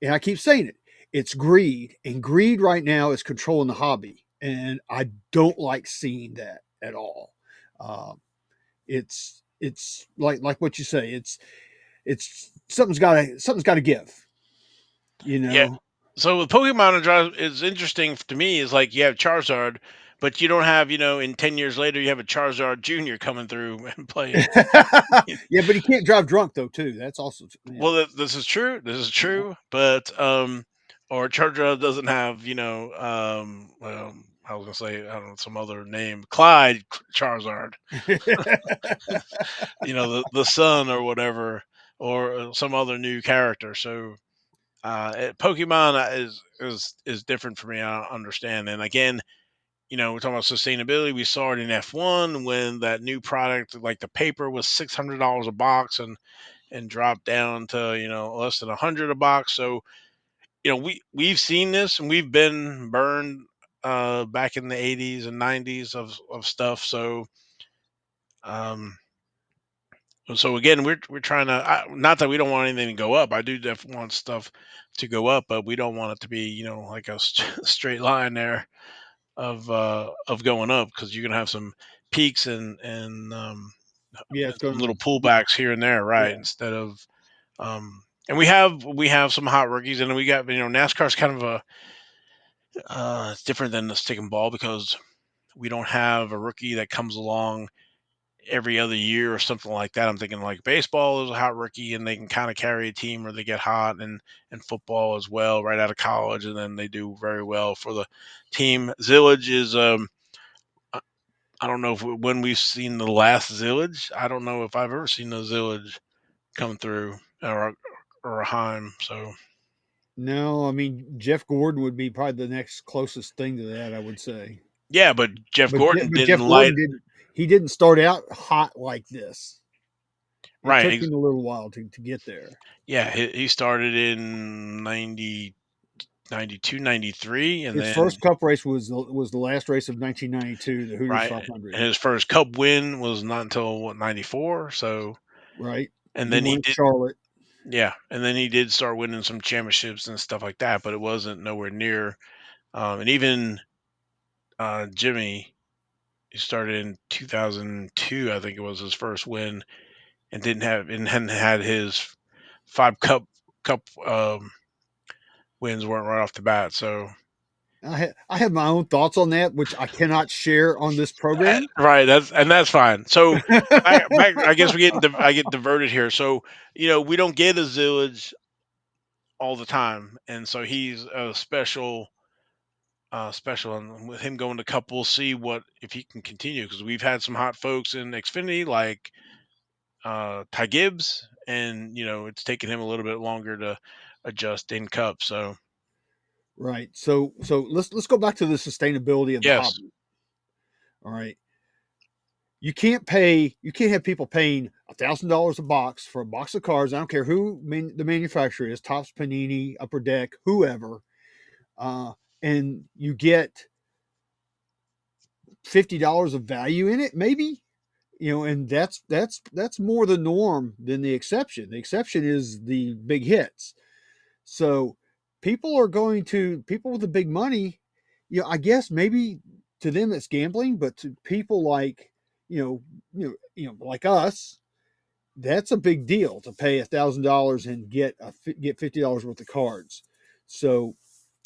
and I keep saying it. It's greed, and greed right now is controlling the hobby, and I don't like seeing that at all. Um, it's like what you say. It's something's got to give. You Yeah. know. So with Pokemon, is interesting to me is like you have Charizard, but you don't have in 10 years later you have a Charizard Junior coming through and playing. Yeah, but he can't drive drunk though. Too. That's also Well, this is true. This is yeah. true, but or Charizard doesn't have I was gonna say I don't know some other name, Clyde Charizard, the son or whatever, or some other new character. So Pokemon is different for me. I don't understand. And again, we're talking about sustainability. We saw it in F1 when that new product, like the paper, was $600 a box and dropped down to less than 100 a box. So we've seen this and we've been burned back in the 80s and 90s of stuff. Um, so again, we're trying to not that we don't want anything to go up. I do definitely want stuff to go up, but we don't want it to be like a straight line there of going up because you're gonna have some peaks Yeah, and it's some gonna. little pullbacks here and there, right? Yeah, Instead of and we have some hot rookies, and we got NASCAR's kind of a it's different than the stick and ball because we don't have a rookie that comes along every other year or something like that. I'm thinking like baseball is a hot rookie and they can kind of carry a team or they get hot and football as well right out of college and then they do very well for the team. Zillage is I I don't know when we've seen the last Zillage. I don't know if I've ever seen a Zillage come through or a Heim. So no, I mean Jeff Gordon would be probably the next closest thing to that. I would say. yeah, but Jeff Gordon But didn't Jeff light Gordon didn't. He didn't start out hot like this. It right. took him a little while to get there. Yeah, he started in 90 92, 93, and His then first Cup race was the last race of 1992, the Hooters right, 500. and his first Cup win was not until what 94. So, Right, and he then he won did, Charlotte. yeah, and then he did start winning some championships and stuff like that, but it wasn't nowhere near. And even Jimmy, he started in 2002, I think it was his first win, and hadn't had his five cup wins weren't right off the bat. So I have my own thoughts on that, which I cannot share on this program. right, that's fine. So back I guess I get diverted here. So we don't get a Zillage all the time, and so he's a special. And with him going to Cup, we'll see what if he can continue because we've had some hot folks in Xfinity like Ty Gibbs, and it's taken him a little bit longer to adjust in Cup. So Right. So let's go back to the sustainability of the yes, hobby. All right. You can't have people paying $1,000 a box for a box of cards. I don't care who the manufacturer is, Tops, Panini, Upper Deck, whoever, uh, and you get $50 of value in it, maybe. And that's more the norm than the exception. The exception is the big hits. So people with the big money, I guess maybe to them it's gambling, but to people like like us, that's a big deal to pay $1,000 and get $50 worth of cards. So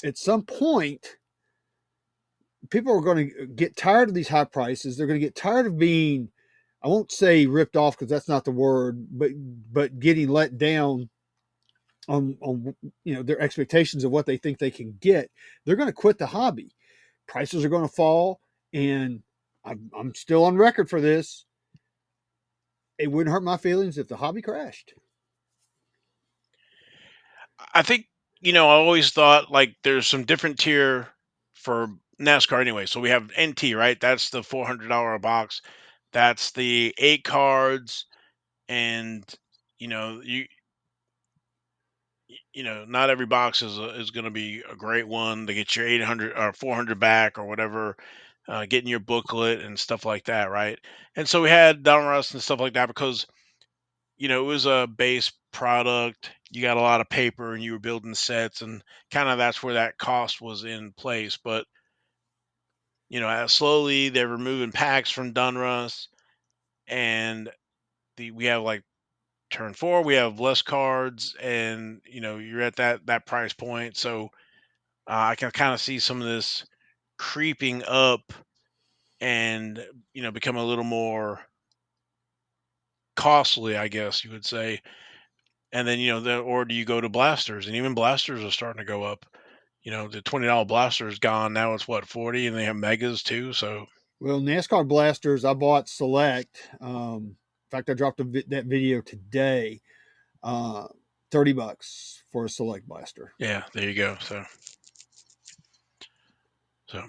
at some point, people are going to get tired of these high prices. They're going to get tired of being, I won't say ripped off because that's not the word, but getting let down on their expectations of what they think they can get. They're going to quit the hobby. Prices are going to fall, and I'm still on record for this. It wouldn't hurt my feelings if the hobby crashed. I think I always thought like there's some different tier for NASCAR anyway. So we have NT, right? That's the $400 a box. That's the 8 cards, and you know you not every box is going to be a great one. They get your 800 or 400 back or whatever, getting your booklet and stuff like that, right? And so we had Donruss and stuff like that because it was a base product. You got a lot of paper and you were building sets, and kind of that's where that cost was in place. But as slowly they're removing packs from Donruss, and we have like turn four, we have less cards, and you're at that price point. So I can kind of see some of this creeping up and become a little more costly, I guess you would say. And then or do you go to blasters? And even blasters are starting to go up. The $20 blaster is gone now. It's what, 40, and they have megas too. So Well, NASCAR blasters, I bought Select. In fact, I dropped that video today. Uh, $30 for a Select blaster. yeah, there you go. So so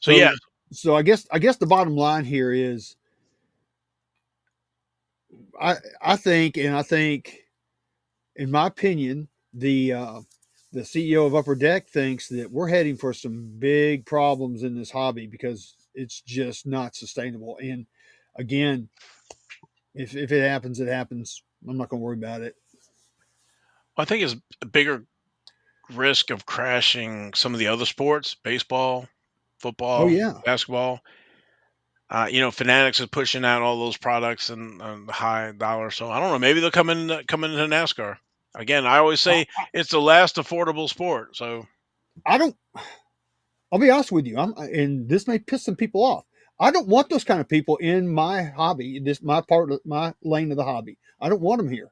yeah. So, so I guess the bottom line here is, I think, in my opinion, the CEO of Upper Deck thinks that we're heading for some big problems in this hobby because it's just not sustainable. And again, if it happens, it happens. I'm not going to worry about it. I think it's a bigger risk of crashing some of the other sports, baseball, Oh football, yeah, basketball. Fanatics is pushing out all those products and the high dollar. So I don't know. Maybe they'll come into NASCAR again. I always I, say it's the last affordable sport. So I don't. I'll be honest with you. And this may piss some people off. I don't want those kind of people in my hobby. This my part of my lane of the hobby. I don't want them here.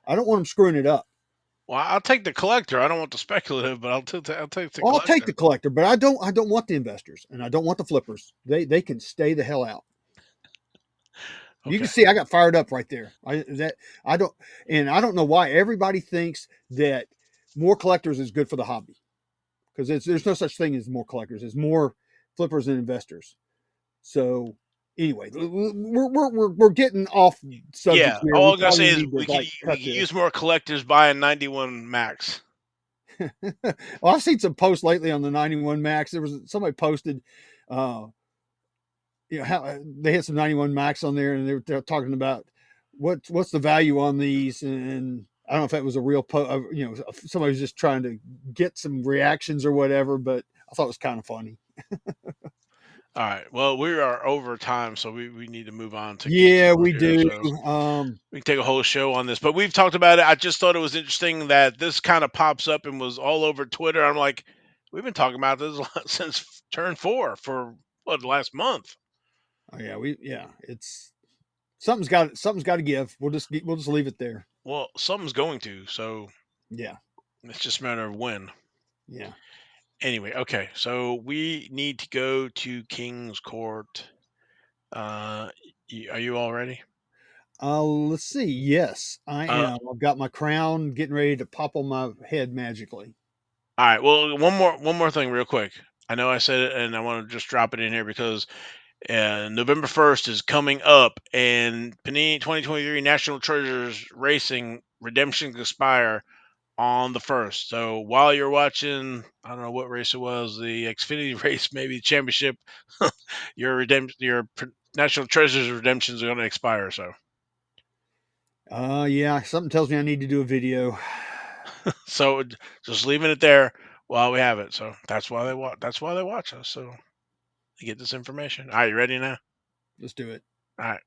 I don't want them screwing it up. well, I'll take the collector. I don't want the speculative, but I'll take the Well, I'll take collector. the collector, but I don't want the investors, and I don't want the flippers. They can stay the hell out. You can Okay. see I got fired up right there. I don't, and I don't know why everybody thinks that more collectors is good for the hobby, because there's no such thing as more collectors. There's more flippers than investors. So anyway, we're getting off subject Yeah. here. We All I'm gonna say probably is need to like we cut could this. use more collectors buying 91 Max. Well, I've seen some posts lately on the 91 Max. There was somebody posted, uh, how they had some 91 Max on there, and they're talking about what's the value on these, and I don't know if that was a real somebody was just trying to get some reactions or whatever, but I thought it was kind of funny. All right. Well, we are over time, so we need to move on to King's Yeah, Court we here. do. So we can take a whole show on this, but we've talked about it. I just thought it was interesting that this kind of pops up and was all over Twitter. I'm like, we've been talking about this since turn four for what, last month. Oh yeah, it's something's got to give. We'll just leave it there. Well, something's going to, so Yeah, it's just a matter of when. yeah. Anyway, okay, so we need to go to King's Court. Uh, are you all ready? Let's see. Yes, I Uh, am. I've got my crown getting ready to pop on my head magically. all right. Well, one more thing, real quick. I know I said it, and I want to just drop it in here because November 1st is coming up, and Panini 2023 National Treasures Racing redemptions expire on the 1st. So while you're watching, I don't know what race it was, the Xfinity race, maybe the championship, your National Treasures redemptions are going to expire. So Yeah. Something tells me I need to do a video. just leaving it there while we have it. So that's why they watch. That's why they watch us. So they get this information. All right, you ready now? Let's do it. All right.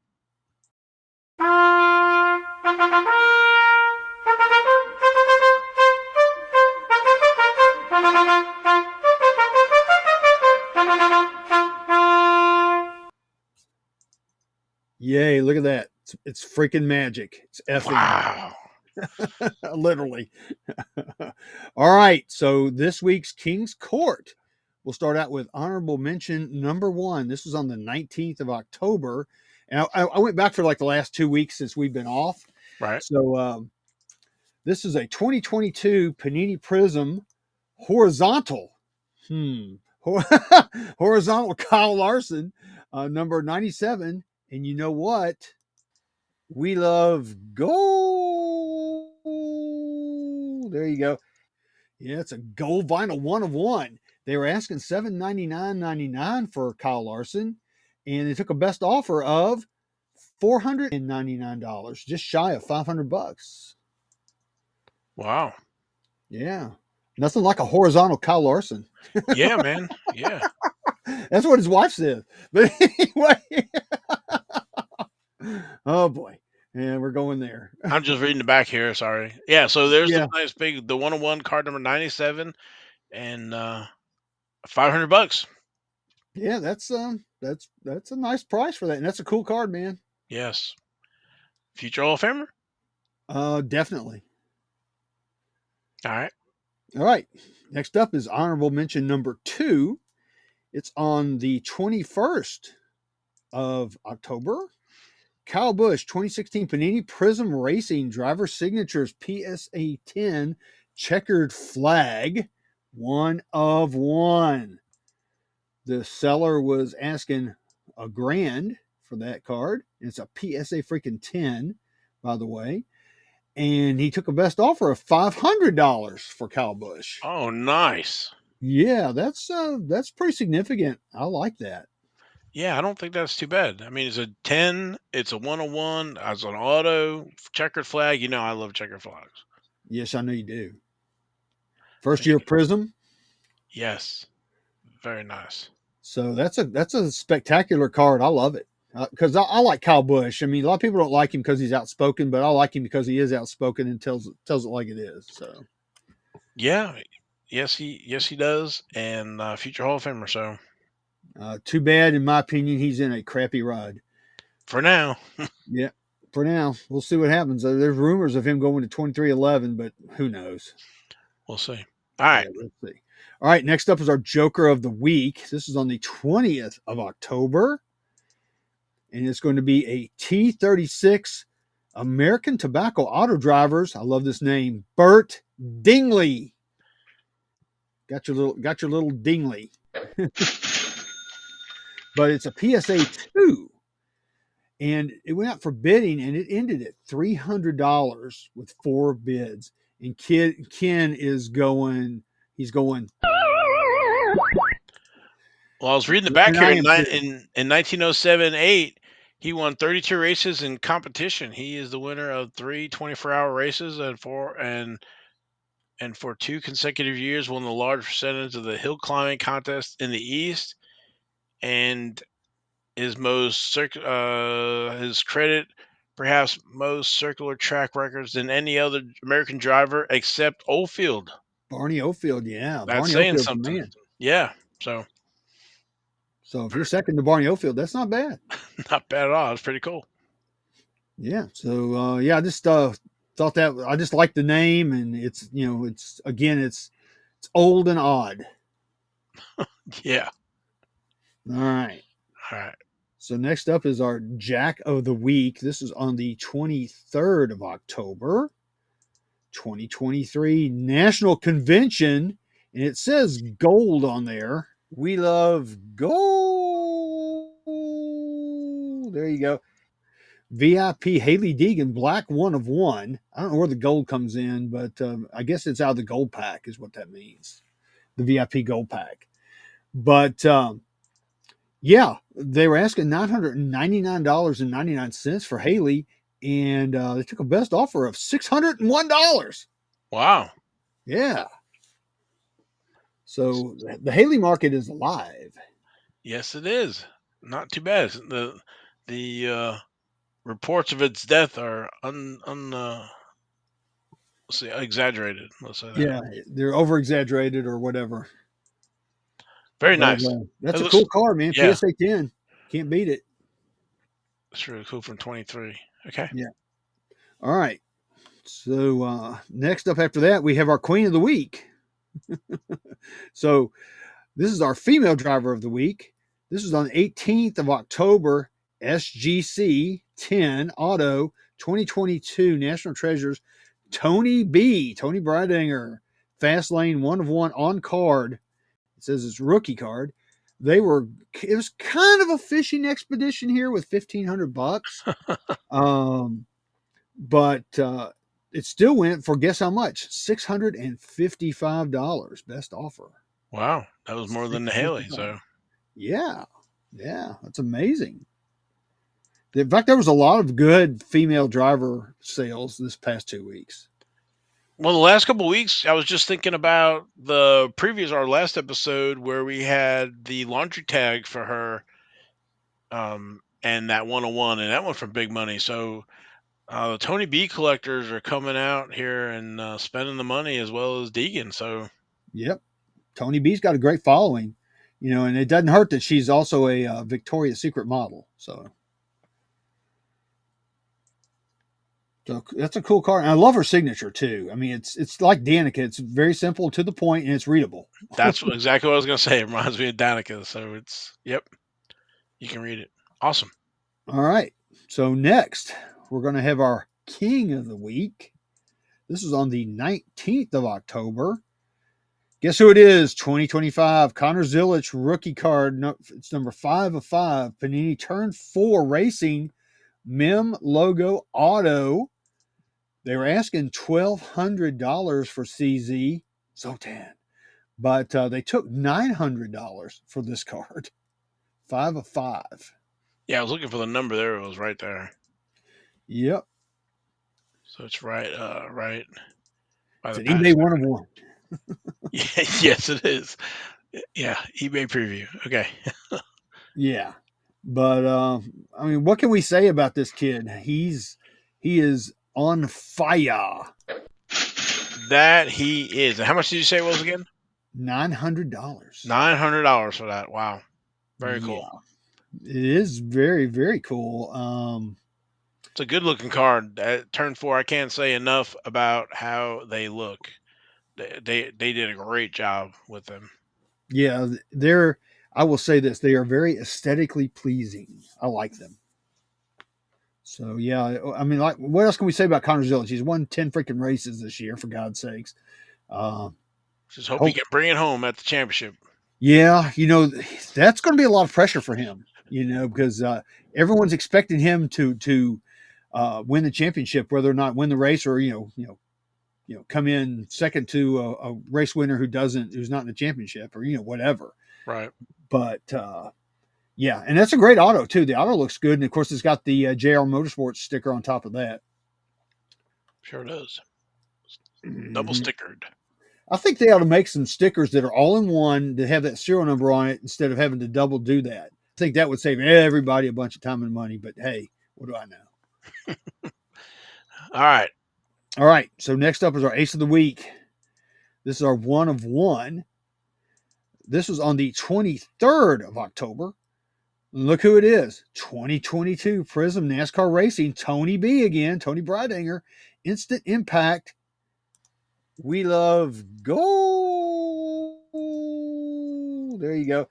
Yay! Look at that. It's freaking magic. It's effing Wow. literally. All right. So this week's King's Court. We'll start out with honorable mention number one. This was on the 19th of October. And I went back for like the last 2 weeks since we've been off. Right. So this is a 2022 Panini Prism horizontal. Horizontal Kyle Larson, number 97. And you know what? We love gold. There you go. Yeah, it's a gold vinyl 1 of 1. They were asking $799.99 for Kyle Larson, and they took a best offer of $499, just shy of $500. Wow. Yeah, nothing like a horizontal Kyle Larson. Yeah, man. Yeah. That's what his wife said. But anyway, oh boy, yeah, we're going there. I'm just reading the back here. Sorry. Yeah. So there's Yeah, the nice big, the 101 card number 97 and $500. yeah, that's a nice price for that, and that's a cool card, man. Yes. Future Hall of Famer. Definitely. All right. All right. Next up is honorable mention number 2. It's on the 21st of October. Kyle Busch 2016 Panini Prism Racing Driver Signatures PSA 10 checkered flag 1 of 1. The seller was asking $1,000 for that card. It's a PSA freaking 10, by the way. And he took a best offer of $500 for Kyle Busch. Oh, nice. Yeah, that's pretty significant. I like that. Yeah, I don't think that's too bad. I mean, it's a 10, it's a 101, it's an auto, checkered flag. You know, I love checkered flags. Yes, I know you do. First year Prism. Yes. Very nice. So that's a spectacular card. I love it because I like Kyle Busch. I mean, a lot of people don't like him because he's outspoken, but I like him because he is outspoken and tells it like it is. So Yeah. Yes, he does. And future Hall of Famer. So too bad, in my opinion, he's in a crappy ride. for now. Yeah, for now, we'll see what happens. There's rumors of him going to 2311, but who knows? We'll see. All right. Yeah, let's see. All right, next up is our Joker of the Week. This is on the 20th of October, and it's going to be a T36 American Tobacco Auto Drivers. I love this name, Burt Dingley. Got your little Dingley, but it's a PSA 2, and it went out for bidding, and it ended at $300 with 4 bids. And Ken is going. He's going. Well, I was reading the back And here I in am ni- too. in 1907-8. He won 32 races in competition. He is the winner of 3 24-hour races and for 2 consecutive years won the large percentage of the hill climbing contest in the East. And his credit, perhaps most circular track records than any other American driver except Oldfield. Barney Oldfield, yeah, That's Barney saying Oldfield's the something. man. Yeah. So So if you're second to Barney Oldfield, that's not bad. not bad at all. It's pretty cool. Yeah. So yeah, I just thought that I just like the name, and it's it's old and odd. Yeah. All right. All right. So next up is our Jack of the Week. This is on the 23rd of October, 2023 National Convention, and it says gold on there. We love gold. There you go. VIP Haley Deegan, black 1 of 1. I don't know where the gold comes in, but I guess it's out of the gold pack, is what that means. The VIP gold pack. But yeah, they were asking $999.99 for Haley, and they took a best offer of $601. Wow. Yeah. So the Haley market is alive. Yes, it is. Not too bad. The reports of its death are let's see, exaggerated. Let's say that. Yeah, they're over exaggerated or whatever. Very But nice. that's It a looks, cool car, man. yeah, PSA 10. Can't beat it. it's really cool from 23. Okay. Yeah. All right. So next up after that, we have our Queen of the Week. So this is our female driver of the week. This is on the 18th of October, SGC 10 Auto 2022 National Treasures, Tony Brydinger, Fast Lane 1 of 1 on card. It says it's rookie card. It was kind of a fishing expedition here with $1,500. But it still went for guess how much? $655. Best offer. Wow, that was more than the Haley. 655. So Yeah, that's amazing. In fact, there was a lot of good female driver sales this past 2 weeks. well, the last couple of weeks, I was just thinking about our last episode where we had the laundry tag for her, and that 101, and that went for big money. So the Tony B collectors are coming out here and spending the money as well as Deegan. So Yep, Tony B's got a great following, and it doesn't hurt that she's also a Victoria's Secret model. So that's a cool card, and I love her signature too. I mean, it's like Danica. It's very simple, to the point, and it's readable. that's exactly what I was going to say. It reminds me of Danica. So yep, you can read it. Awesome. All right. So next, we're going to have our King of the Week. This is on the 19th of October. Guess who it is? 2025 Connor Zilisch rookie card. It's number 5 of 5. Panini Turn 4 Racing Mem Logo Auto. They were asking $1,200 for CZ Zotan, but they took $900 for this card. 5 of 5. Yeah, I was looking for the number there. It was right there. Yep. So it's right by It's the an pass. eBay 1 of 1. Yes, it is. Yeah, eBay preview. Okay. Yeah. But I mean, what can we say about this kid? He is on fire. That he is. And how much did you say it was again? $900. $900 for that. Wow. Very cool. It is very, very cool. It's a good looking card. Turn 4, I can't say enough about how they look. They did a great job with them. Yeah, I will say this, they are very aesthetically pleasing. I like them. So yeah, I mean, like, what else can we say about Connor Zilisch? He's won 10 freaking races this year, for God's sakes. Just hope he can bring it home at the championship. Yeah, that's going to be a lot of pressure for him, because everyone's expecting him to win the championship, whether or not win the race, or come in second to a race winner who's not in the championship, or whatever. Right. But yeah, and that's a great auto too. The auto looks good, and of course it's got the JR Motorsports sticker on top of that. Sure does. Double stickered. I think they ought to make some stickers that are all in one that have that serial number on it instead of having to double do that. I think that would save everybody a bunch of time and money. But hey, what do I know? All right. So next up is our Ace of the Week. This is our 1 of 1. This was on the 23rd of October. Look who it is. 2022 Prism NASCAR Racing. Tony B again. Tony Breidinger. Instant Impact. We love gold. There you go.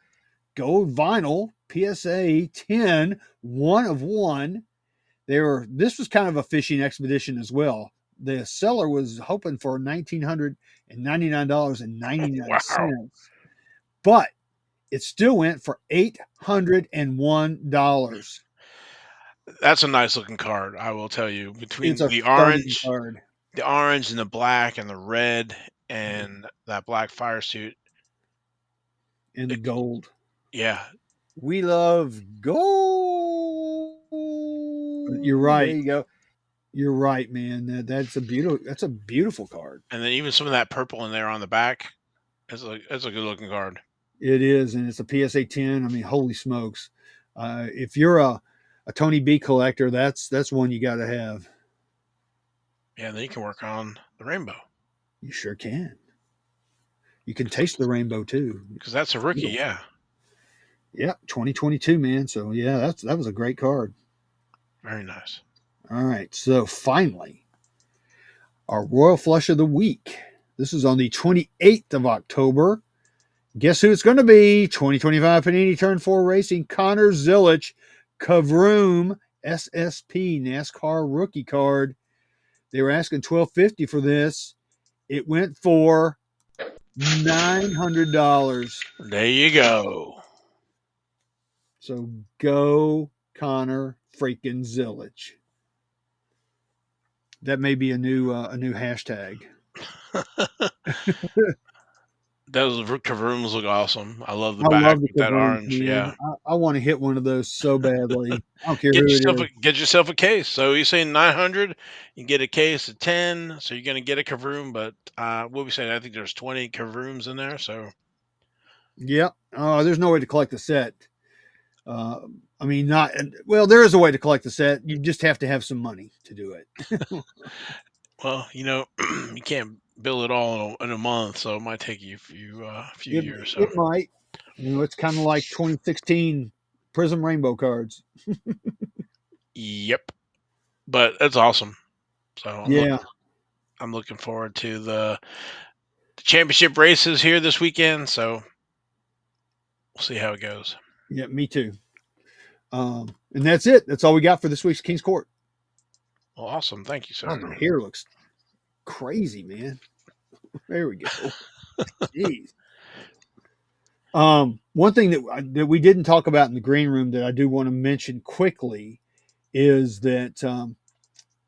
Gold vinyl. PSA 10. 1 of 1. This was kind of a fishing expedition as well. The seller was hoping for $1,999.99. Wow. But it still went for $801. That's a nice looking card, I will tell you. Between It's a the stunning card. the orange and the black and the red and that black fire suit. And the gold. Yeah. We love gold. You're right. There you go. You're right, man. That's a beautiful card. And then even some of that purple in there on the back. That's a good looking card. It is, and it's a PSA 10. I mean, holy smokes. If you're a Tony B collector, that's one you got to have. Yeah, then you can work on the rainbow. You sure can. You can taste the rainbow too. Because that's a rookie, yeah. Yeah, 2022, man. So yeah, that was a great card. Very nice. All right, so finally, our Royal Flush of the Week. This is on the 28th of October. Guess who it's going to be? 2025 Panini Turn 4 Racing, Connor Zilisch, Kavroom, SSP, NASCAR rookie card. They were asking $1,250 for this. It went for $900. There you go. So go Connor Freakin Zilisch. That may be a new hashtag. Those Kavrooms look awesome. I love the I back love the with that Kavrooms, orange. man. Yeah. I want to hit one of those so badly. I don't care Get who it yourself is. a case. So you say 900, you get a case of 10. So you're gonna get a Kavroom, but what we saying? I think there's 20 Kavrooms in there. So Yep. Oh, there's no way to collect the set. Uh, I mean, not well. There is a way to collect the set. You just have to have some money to do it. well, you can't bill it all in a month, so it might take you a few It years. So it might. It's kind of like 2016 Prism Rainbow cards. yep, but that's awesome. So Yeah. I'm looking forward to the championship races here this weekend. So we'll see how it goes. Yeah. Me too. And that's it. That's all we got for this week's King's Court. Well, awesome. Thank you, Oh, sir. the hair looks crazy, man. There we go. Jeez. One thing that we didn't talk about in the green room that I do want to mention quickly is that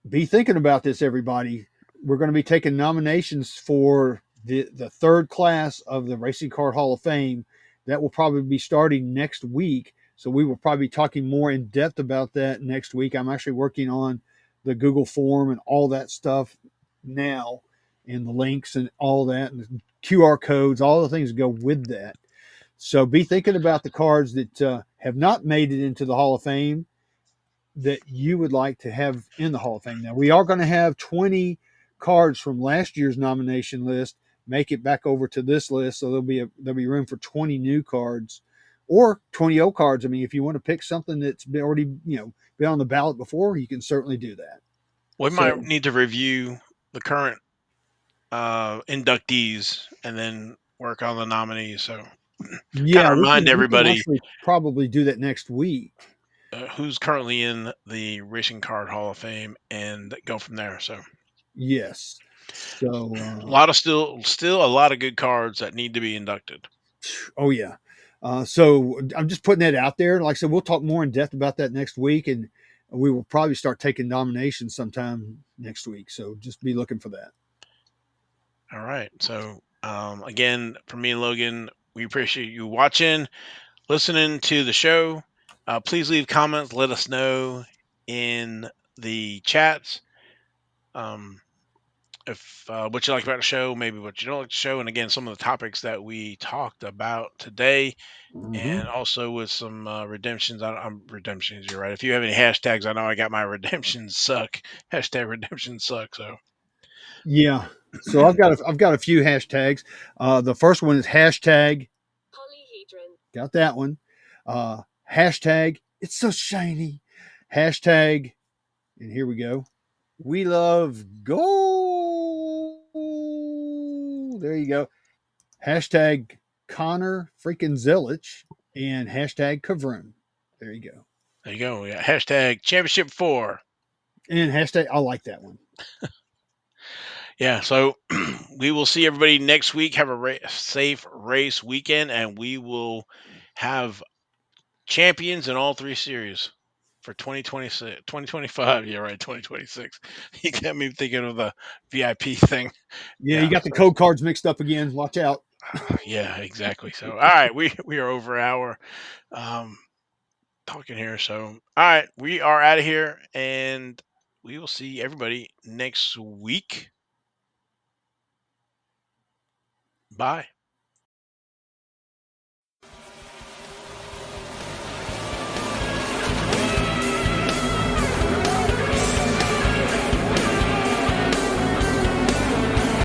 be thinking about this, everybody. We're going to be taking nominations for the third class of the Racing Card Hall of Fame. That will probably be starting next week. So we will probably be talking more in depth about that next week. I'm actually working on the Google form and all that stuff now, and the links and all that, and the QR codes, all the things that go with that. So be thinking about the cards that have not made it into the Hall of Fame that you would like to have in the Hall of Fame. Now, we are going to have 20 cards from last year's nomination list make it back over to this list, so there'll be room for 20 new cards or 20 old cards. I mean, if you want to pick something that's been already been on the ballot before, you can certainly do that. We might So need to review the current inductees and then work on the nominees. So kind yeah, of remind we can everybody actually probably do that next week. who's currently in the Racing Card Hall of Fame and go from there. So Yes. a So lot of still a lot of good cards that need to be inducted. oh yeah. So I'm just putting that out there. Like I said, we'll talk more in depth about that next week, and we will probably start taking nominations sometime next week. So just be looking for that. All right. So again, from me and Logan, we appreciate you watching, listening to the show. Please leave comments. Let us know in the chats. Um, if what you like about the show, maybe what you don't like the show, and again, some of the topics that we talked about today, Mm-hmm. and also with some redemptions. I'm redemptions. You're right. If you have any hashtags, I know I got my redemptions suck hashtag redemptions suck. So Yeah. So I've got a few hashtags. The first one is hashtag. Polyhedron. Got that one. Hashtag. It's so shiny. Hashtag. And here we go. We love gold. There you go. Hashtag Connor Freakin Zilisch and hashtag Kavroon. There you go. there you go. Yeah, hashtag championship 4. And hashtag I like that one. Yeah. So we will see everybody next week. Have a safe race weekend, and we will have champions in all 3 series for 2026, 2025. Yeah, right. 2026. You got me thinking of the VIP thing. Yeah, you Yeah. got the So code cards mixed up again. Watch out. yeah, exactly. So all right, we are over an hour um talking here. So all right, we are out of here, and we will see everybody next week. Bye.